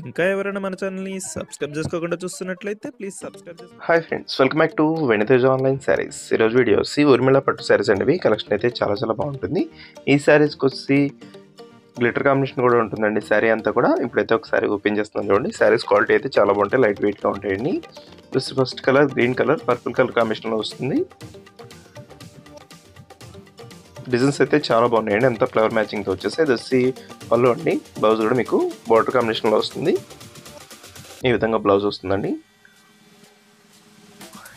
ఇంకా ఎవరైనా మన ఛానల్‌ని సబ్స్క్రైబ్ చేసుకోకుండా చూస్తున్నట్లయితే ప్లీజ్ సబ్స్క్రైబ్ చేసుకోండి. Hi friends, welcome back to Venitheja online sarees. ఈరోజు వీడియో ఊర్మిళ పట్టు శారీస్ అండి. కలెక్షన్ అయితే చాలా బాగుంటుంది. ఈ శారీస్కి వచ్చి గ్లిటర్ కాంబినేషన్ కూడా ఉంటుందండి. శారీ అంతా కూడా ఇప్పుడైతే ఒక శారీ ఓపెన్ చేస్తున్నాను చూడండి. శారీస్ క్వాలిటీ అయితే చాలా బాగుంటాయి, లైట్ వెయిట్గా ఉంటాయండి. First colour green colour, purple colour కాంబినేషన్లో వస్తుంది. డిజైన్స్ అయితే చాలా బాగున్నాయండి, అంతా ఫ్లవర్ మ్యాచింగ్తో వచ్చేసి. అది వచ్చి పళ్ళు అండి. బ్లౌజ్ కూడా మీకు బార్డర్ కాంబినేషన్లో వస్తుంది. ఈ విధంగా బ్లౌజ్ వస్తుందండి.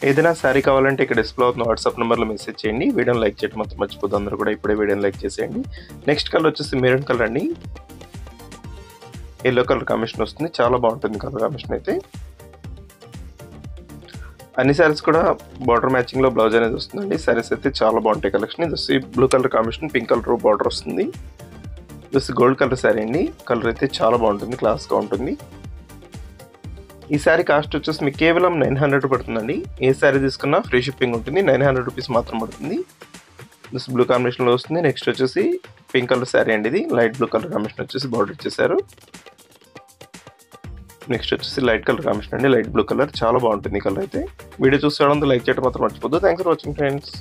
ఏదైనా శారీ కావాలంటే ఇక్కడ డిస్ప్లే అవుతున్న వాట్సాప్ నెంబర్లో మెసేజ్ చేయండి. వీడియోని లైక్ చేయడం మాత్రం మర్చిపోద్దు. అందరూ కూడా ఇప్పుడే వీడియోని లైక్ చేసేయండి. నెక్స్ట్ కలర్ వచ్చేసి మెరూన్ కలర్ అండి. ఎల్లో కలర్ కాంబినేషన్ వస్తుంది, చాలా బాగుంటుంది కలర్ కాంబినేషన్ అయితే. అన్ని శారీస్ కూడా బార్డర్ మ్యాచింగ్లో బ్లౌజ్ అనేది వస్తుందండి. శారీస్ అయితే చాలా బాగుంటాయి కలెక్షన్. ఇది వచ్చి blue colour combination, pink colour border వస్తుంది. ఇది వచ్చి గోల్డ్ కలర్ శారీ అండి. కలర్ అయితే చాలా బాగుంటుంది, క్లాస్గా ఉంటుంది. ఈ శారీ కాస్ట్ వచ్చేసి మీకు కేవలం 900 పడుతుందండి. ఏ శారీ తీసుకున్నా ఫ్రీ షిప్పింగ్ ఉంటుంది. 900 రూపీస్ మాత్రం పడుతుంది. దిస్ బ్లూ కాంబినేషన్లో వస్తుంది. నెక్స్ట్ వచ్చేసి పింక్ కలర్ శారీ అండి. ఇది లైట్ బ్లూ కలర్ కాంబినేషన్ వచ్చేసి బార్డర్ ఇచ్చేసారు. నెక్స్ట్ వచ్చేసి లైట్ కలర్ కాంబినేషన్ అండి, లైట్ బ్లూ కలర్. చాలా బాగుంటుంది ఈ కలర్ అయితే. వీడియో చూసేవాళ్ళంతా లైక్ చేయడం మాత్రం మర్చిపోద్దు. Thanks for watching friends.